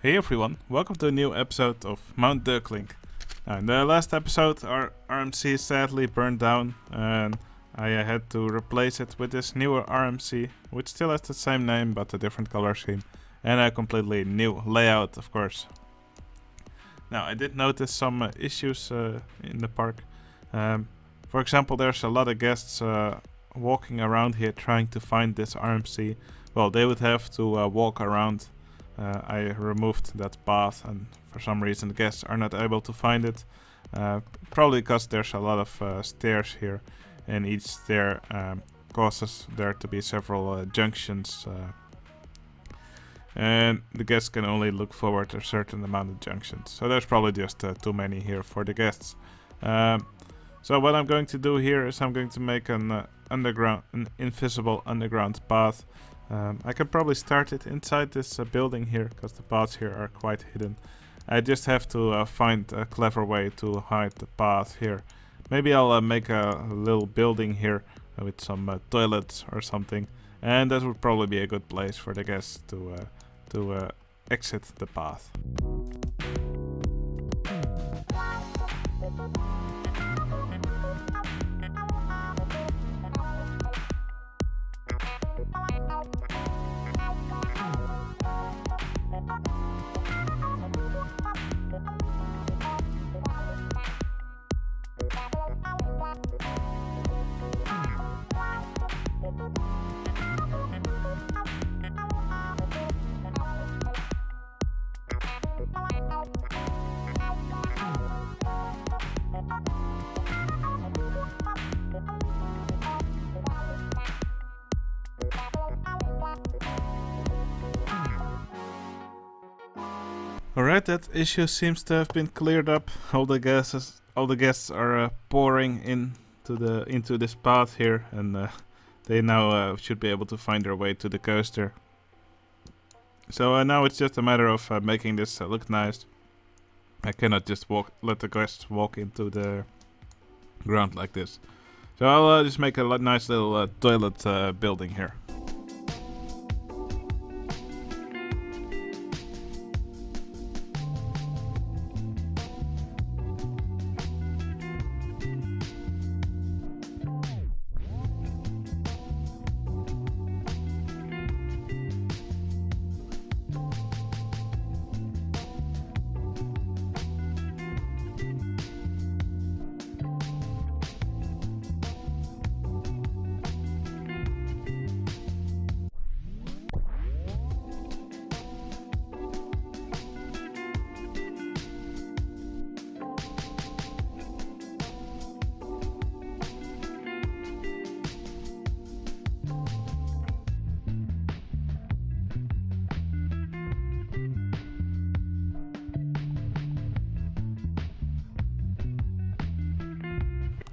Hey everyone, welcome to a new episode of Mount Deurklink. Now, in the last episode, our RMC sadly burned down, and I had to replace it with this newer RMC, which still has the same name but a different color scheme, and a completely new layout, of course. Now, I did notice some issues in the park. For example, there's a lot of guests walking around here trying to find this RMC. Well, they would have to walk around. I removed that path, and for some reason the guests are not able to find it. Probably because there's a lot of stairs here, and each stair causes there to be several junctions, and the guests can only look forward to a certain amount of junctions. So there's probably just too many here for the guests. So what I'm going to do here is I'm going to make an invisible underground path. I can probably start it inside this building here, because the paths here are quite hidden. I just have to find a clever way to hide the path here. Maybe I'll make a little building here with some toilets or something, and that would probably be a good place for the guests to exit the path. Alright, that issue seems to have been cleared up. All the guests are pouring into this path here, and they now should be able to find their way to the coaster. So now it's just a matter of making this look nice. I cannot just let the guests walk into the ground like this. So I'll just make a nice little toilet building here.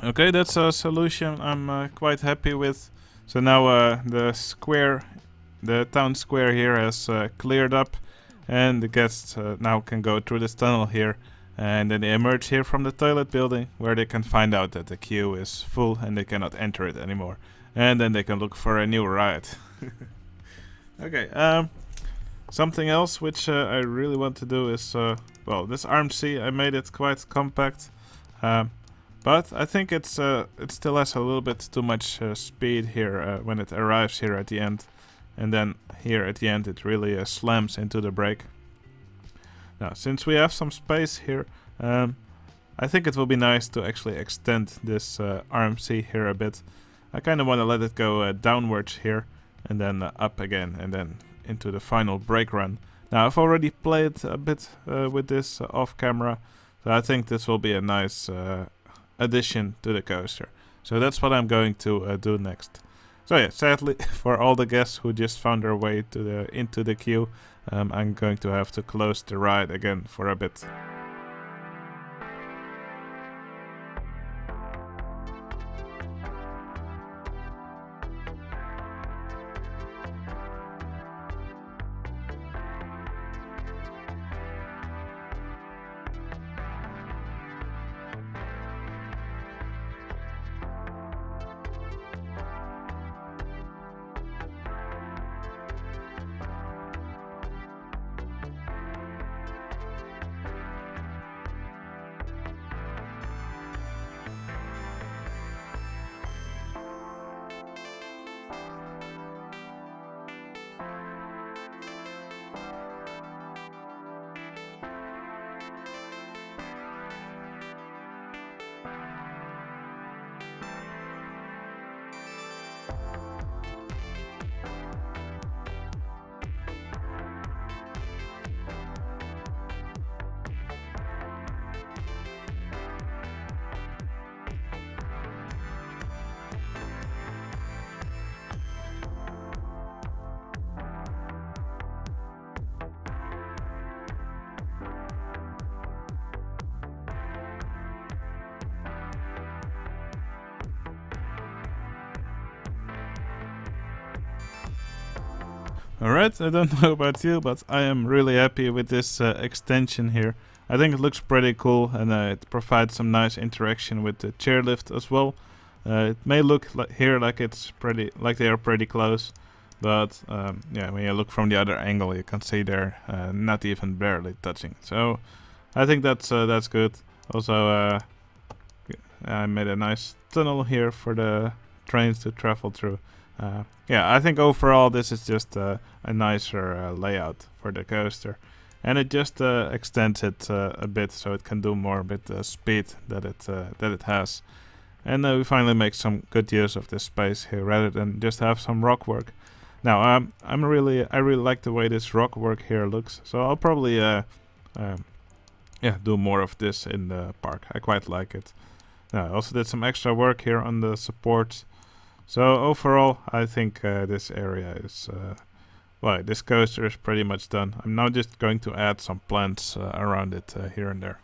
Okay, that's a solution I'm quite happy with. So now the town square here has cleared up, and the guests now can go through this tunnel here, and then they emerge here from the toilet building, where they can find out that the queue is full and they cannot enter it anymore, and then they can look for a new ride. Okay, something else which I really want to do is, well, this RMC, I made it quite compact. But I think it still has a little bit too much speed here when it arrives here at the end. And then here at the end it really slams into the brake. Now, since we have some space here, I think it will be nice to actually extend this RMC here a bit. I kind of want to let it go downwards here, and then up again, and then into the final brake run. Now, I've already played a bit with this off camera, so I think this will be a nice addition to the coaster. So that's what I'm going to do next. So yeah, sadly for all the guests who just found their way into the queue, I'm going to have to close the ride again for a bit. Alright, I don't know about you, but I am really happy with this extension here. I think it looks pretty cool, and it provides some nice interaction with the chairlift as well. It may look here like it's pretty, like they are pretty close, but yeah, when you look from the other angle, you can see they're not even barely touching. So I think that's good. Also, I made a nice tunnel here for the trains to travel through. Yeah, I think overall this is just a nicer layout for the coaster, and it just extends it a bit so it can do more with the speed that it has. And we finally make some good use of this space here rather than just have some rock work. Now I really like the way this rock work here looks, so I'll probably yeah, do more of this in the park. I quite like it. I also did some extra work here on the supports. So overall, I think this area is, well, this coaster is pretty much done. I'm now just going to add some plants around it here and there.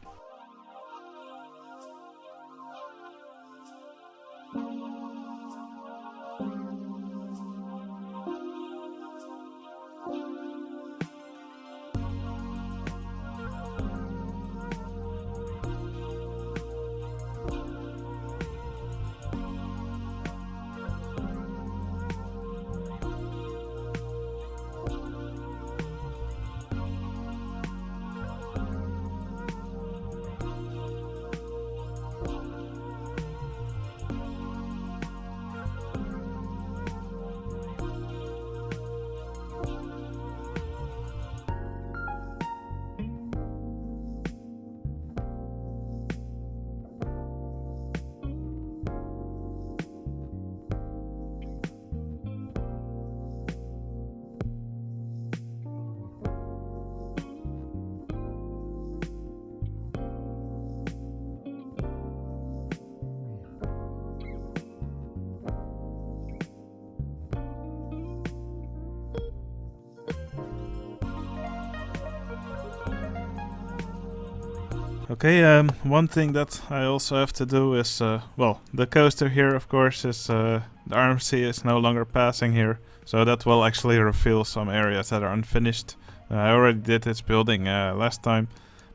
Okay, one thing that I also have to do is, well, the coaster here, of course, is the RMC is no longer passing here, so that will actually reveal some areas that are unfinished. I already did this building last time,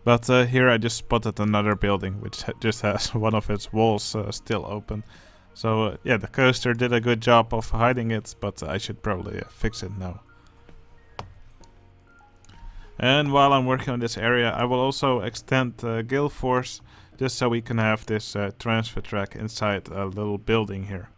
but here I just spotted another building which just has one of its walls still open. So yeah, the coaster did a good job of hiding it, but I should probably fix it now. And while I'm working on this area, I will also extend Gale Force just so we can have this transfer track inside a little building here.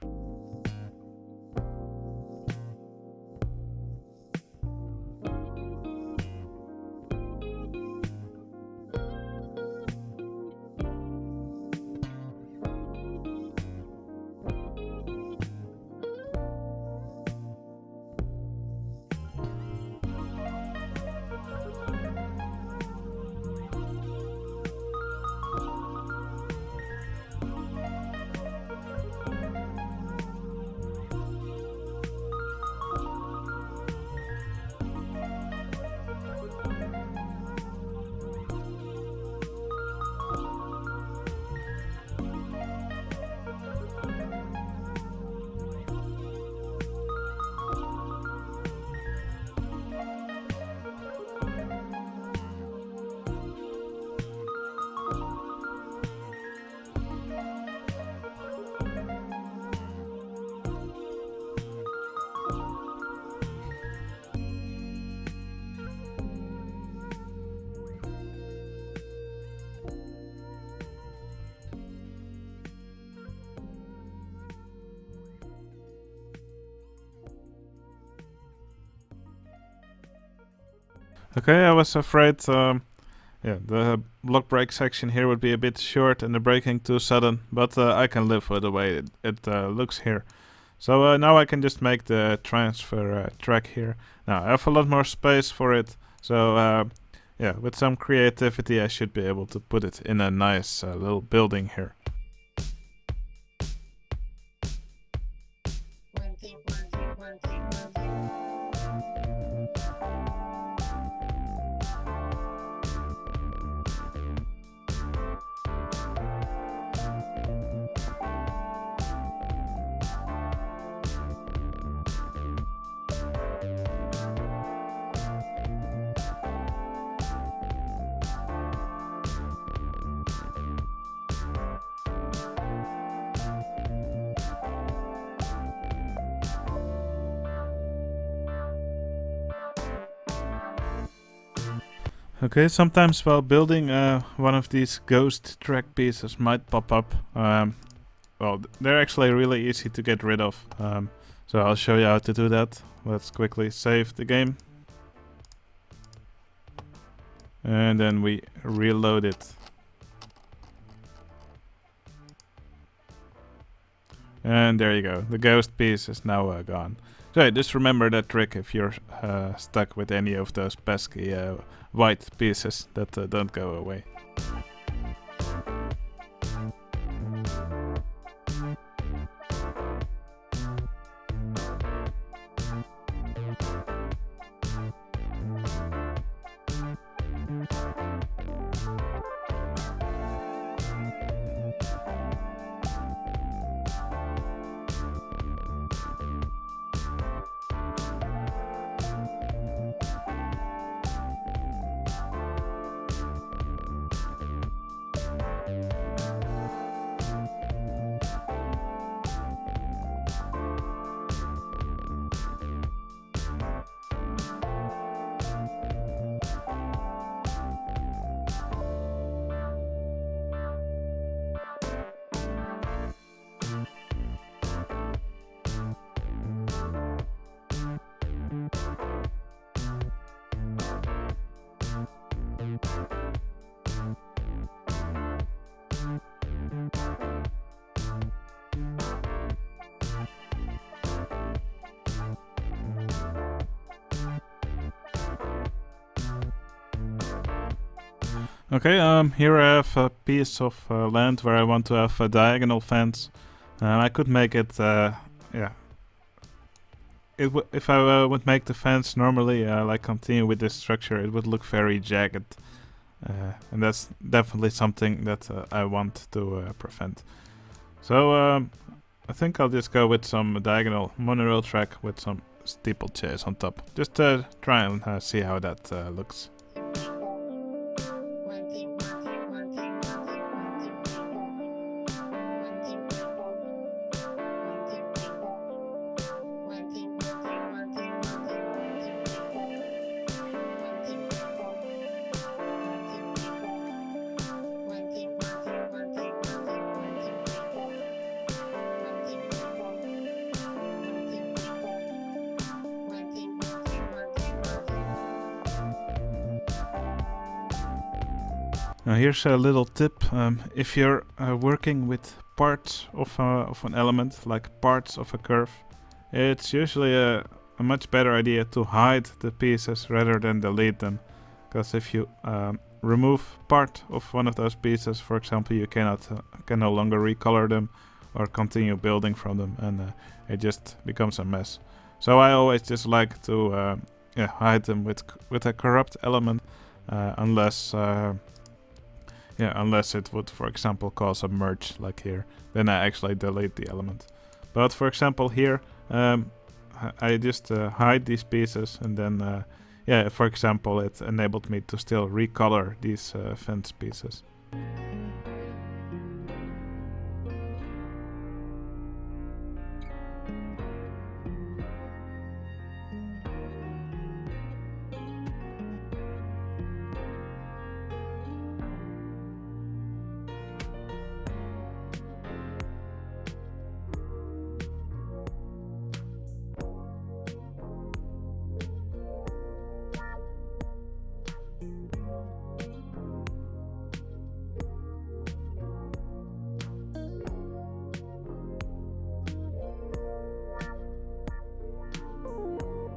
Okay, I was afraid yeah, the block break section here would be a bit short and the braking too sudden, but I can live with the way it looks here. So now I can just make the transfer track here. Now I have a lot more space for it, so yeah, with some creativity I should be able to put it in a nice little building here. Okay, sometimes while building one of these ghost track pieces might pop up. Well, they're actually really easy to get rid of. So I'll show you how to do that. Let's quickly save the game. And then we reload it. And there you go. The ghost piece is now gone. So just remember that trick if you're stuck with any of those pesky white pieces that don't go away. Okay, here I have a piece of land where I want to have a diagonal fence. I could make it, yeah. If I would make the fence normally, like continue with this structure, it would look very jagged. And that's definitely something that I want to prevent. So I think I'll just go with some diagonal monorail track with some steeplechase on top. Just try and see how that looks. Now here's a little tip. If you're working with parts of an element, like parts of a curve, it's usually a much better idea to hide the pieces rather than delete them. Because if you remove part of one of those pieces, for example, you can no longer recolor them or continue building from them, and it just becomes a mess. So I always just like to hide them with a corrupt element, unless it would, for example, cause a merge like here. Then I actually delete the element. But for example here, I just hide these pieces, and then for example, it enabled me to still recolor these fence pieces.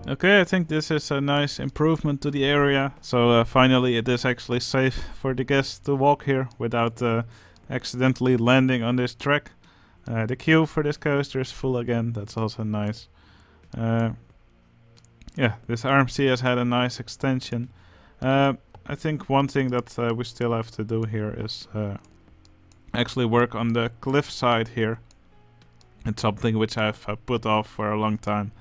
Okay, I think this is a nice improvement to the area. So finally it is actually safe for the guests to walk here without accidentally landing on this track. The queue for this coaster is full again, that's also nice. This RMC has had a nice extension. I think one thing that we still have to do here is actually work on the cliffside here. It's something which I've put off for a long time,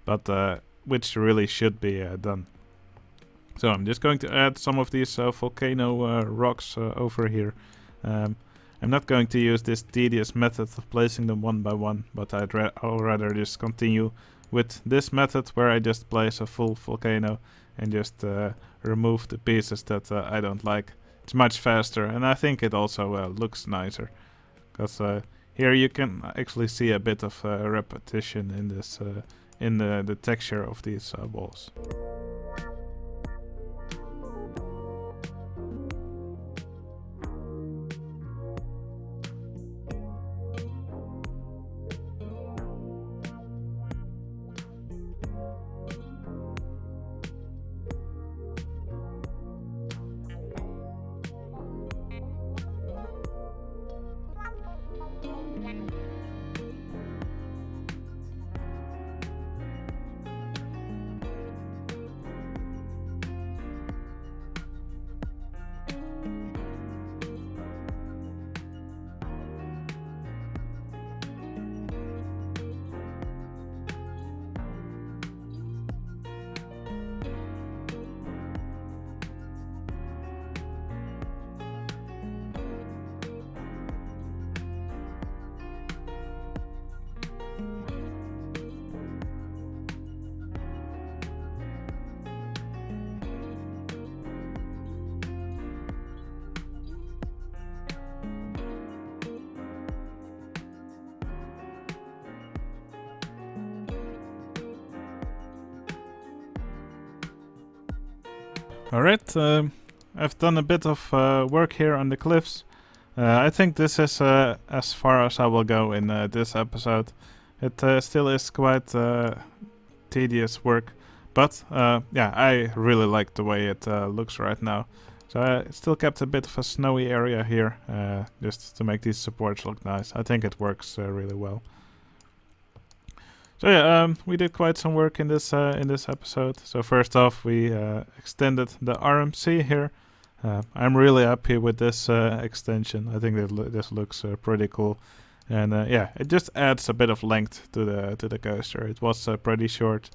but which really should be done. So I'm just going to add some of these volcano rocks over here. I'm not going to use this tedious method of placing them one by one, but I'll rather just continue with this method where I just place a full volcano and just remove the pieces that I don't like. It's much faster, and I think it also looks nicer, because here you can actually see a bit of repetition in this in the texture of these walls. Alright, I've done a bit of work here on the cliffs. I think this is as far as I will go in this episode. It still is quite tedious work, but yeah, I really like the way it looks right now. So I still kept a bit of a snowy area here, just to make these supports look nice. I think it works really well. So yeah, we did quite some work in this episode. So first off, we extended the RMC here. I'm really happy with this extension. I think that this looks pretty cool, and yeah, it just adds a bit of length to the coaster. It was pretty short.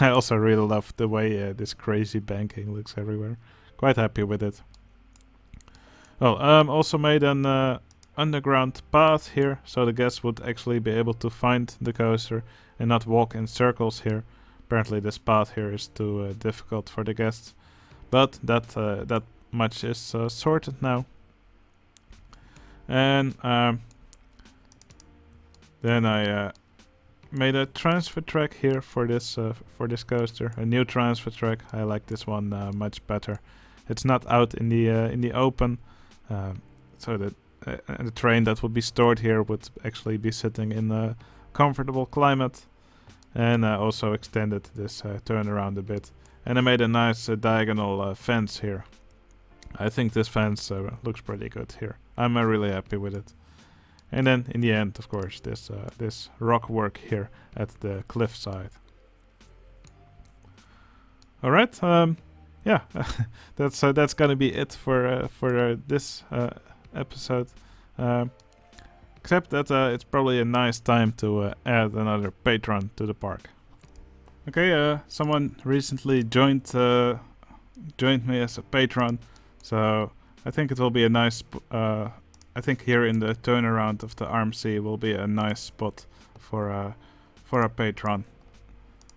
I also really love the way this crazy banking looks everywhere. Quite happy with it. Well, also made an underground path here, so the guests would actually be able to find the coaster and not walk in circles here. Apparently this path here is too difficult for the guests, but that much is sorted now. And then I made a transfer track here for this coaster, a new transfer track. I like this one much better. It's not out in the open, so that the train that would be stored here would actually be sitting in a comfortable climate. And I also extended this turnaround a bit, and I made a nice diagonal fence here. I think this fence looks pretty good here. I'm really happy with it. And then in the end, of course, this rock work here at the cliffside. All right, yeah, that's gonna be it for this episode. Except that it's probably a nice time to add another patron to the park. Okay, someone recently joined me as a patron, so I think it will be a nice. I think here in the turnaround of the RMC will be a nice spot for a patron.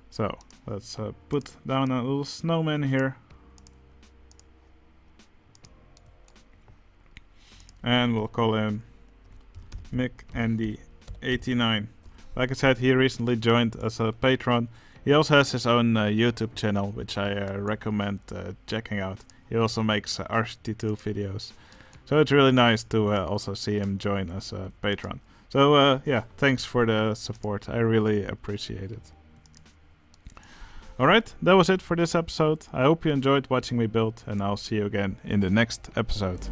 So let's put down a little snowman here, and we'll call him Mick Andy 89. Like I said, he recently joined as a patron. He also has his own YouTube channel, which I recommend checking out. He also makes RCT2 videos, so it's really nice to also see him join as a patron. So yeah, thanks for the support. I really appreciate it. Alright, that was it for this episode. I hope you enjoyed watching me build, and I'll see you again in the next episode.